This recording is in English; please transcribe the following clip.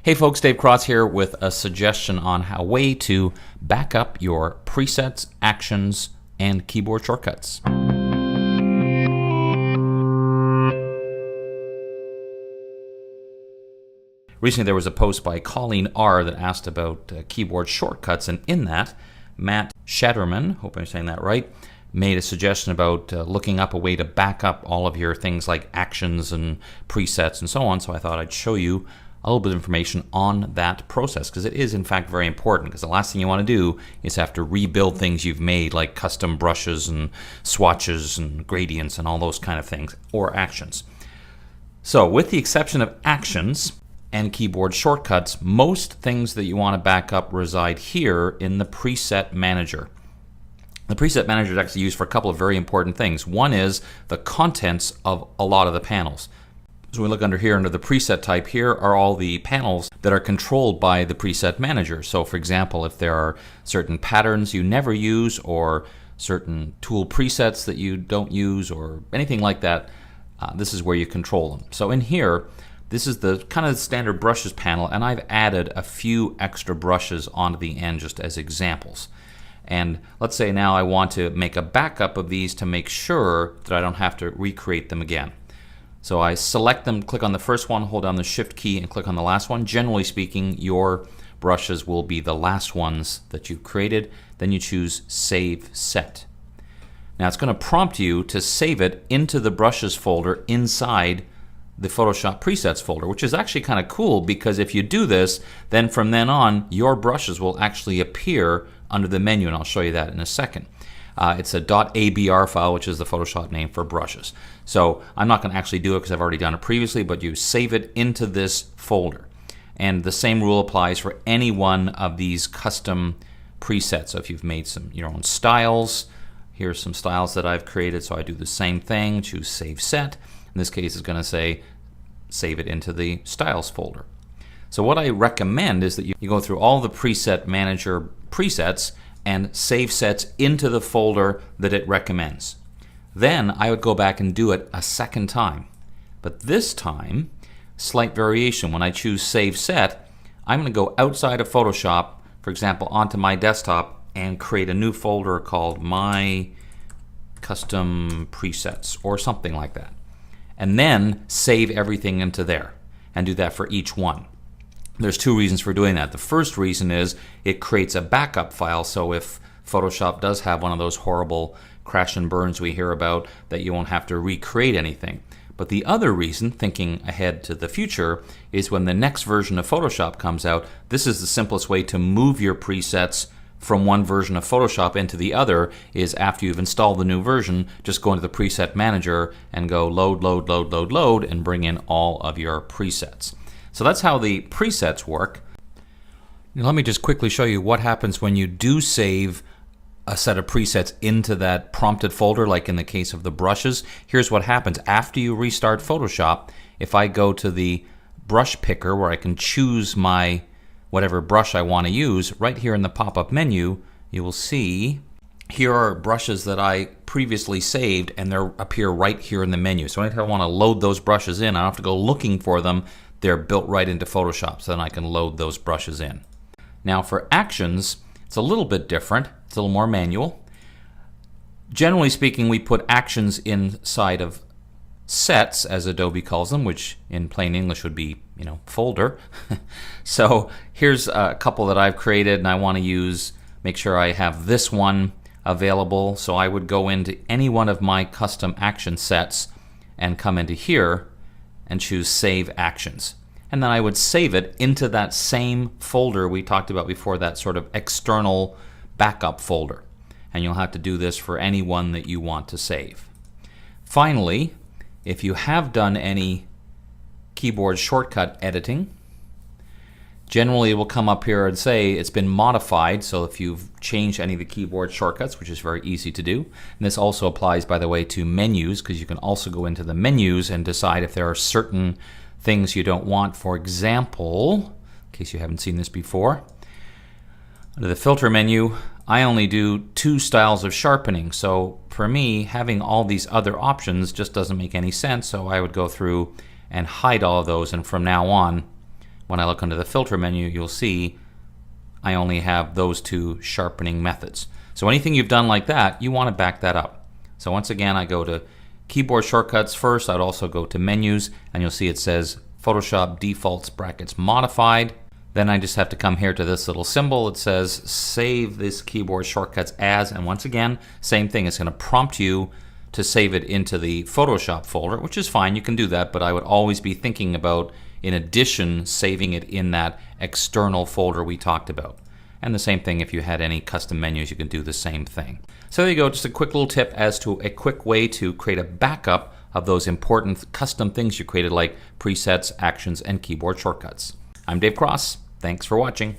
Hey folks, Dave Cross here with a suggestion on a way to back up your presets, actions, and keyboard shortcuts. Recently there was a post by Colleen R. that asked about keyboard shortcuts, and in that, Matt Shatterman, hope I'm saying that right, made a suggestion about looking up a way to back up all of your things like actions and presets and so on. So I thought I'd show you a little bit of information on that process, because it is in fact very important, because the last thing you want to do is have to rebuild things you've made, like custom brushes and swatches and gradients and all those kind of things, or actions. So with the exception of actions and keyboard shortcuts, most things that you want to back up reside here in the preset manager. The preset manager is actually used for a couple of very important things. One is the contents of a lot of the panels. So we look under here, under the preset type, here are all the panels that are controlled by the preset manager. So for example, if there are certain patterns you never use, or certain tool presets that you don't use, or anything like that, this is where you control them. So in here, this is the kind of standard brushes panel, and I've added a few extra brushes onto the end just as examples. And let's say now I want to make a backup of these to make sure that I don't have to recreate them again. So I select them, click on the first one, hold down the Shift key, and click on the last one. Generally speaking, your brushes will be the last ones that you've created. Then you choose Save Set. Now it's going to prompt you to save it into the brushes folder inside the Photoshop presets folder, which is actually kind of cool, because if you do this, then from then on, your brushes will actually appear under the menu, and I'll show you that in a second. It's a .abr file, which is the Photoshop name for brushes. So I'm not going to actually do it because I've already done it previously, but you save it into this folder. And the same rule applies for any one of these custom presets. So if you've made some your own styles, here's some styles that I've created, so I do the same thing, choose Save Set. In this case, it's going to say save it into the styles folder. So what I recommend is that you go through all the preset manager presets and save sets into the folder that it recommends. Then I would go back and do it a second time. But this time, slight variation. When I choose Save Set, I'm going to go outside of Photoshop, for example, onto my desktop, and create a new folder called My Custom Presets or something like that. And then save everything into there, and do that for each one. There's two reasons for doing that. The first reason is it creates a backup file, so if Photoshop does have one of those horrible crash and burns we hear about, that you won't have to recreate anything. But the other reason, thinking ahead to the future, is when the next version of Photoshop comes out, this is the simplest way to move your presets from one version of Photoshop into the other, is after you've installed the new version, just go into the preset manager and go load, load, load, load, load, and bring in all of your presets. So that's how the presets work. Now let me just quickly show you what happens when you do save a set of presets into that prompted folder, like in the case of the brushes. Here's what happens after you restart Photoshop. If I go to the brush picker where I can choose my whatever brush I want to use, right here in the pop-up menu, you will see here are brushes that I previously saved, and they appear right here in the menu. So anytime I want to load those brushes in, I don't have to go looking for them. They're built right into Photoshop, so then I can load those brushes in. Now for actions, it's a little bit different. It's a little more manual. Generally speaking, we put actions inside of sets, as Adobe calls them, which in plain English would be, folder. So here's a couple that I've created, and I want to make sure I have this one available. So I would go into any one of my custom action sets and come into here and choose Save Actions. And then I would save it into that same folder we talked about before, that sort of external backup folder. And you'll have to do this for any one that you want to save. Finally, if you have done any keyboard shortcut editing, generally it will come up here and say it's been modified. So if you've changed any of the keyboard shortcuts, which is very easy to do, and this also applies, by the way, to menus, because you can also go into the menus and decide if there are certain things you don't want. For example, in case you haven't seen this before, under the filter menu, I only do 2 styles of sharpening. So for me, having all these other options just doesn't make any sense. So I would go through and hide all of those, and from now on, when I look under the filter menu, you'll see I only have those two sharpening methods. So anything you've done like that, you want to back that up. So once again, I go to keyboard shortcuts first. I'd also go to menus, and you'll see it says Photoshop defaults brackets modified. Then I just have to come here to this little symbol. It says save this keyboard shortcuts as, and once again, same thing. It's going to prompt you to save it into the Photoshop folder, which is fine. You can do that, but I would always be thinking about, in addition, saving it in that external folder we talked about. And the same thing if you had any custom menus, you can do the same thing. So there you go, just a quick little tip as to a quick way to create a backup of those important custom things you created, like presets, actions, and keyboard shortcuts. I'm Dave Cross. Thanks for watching.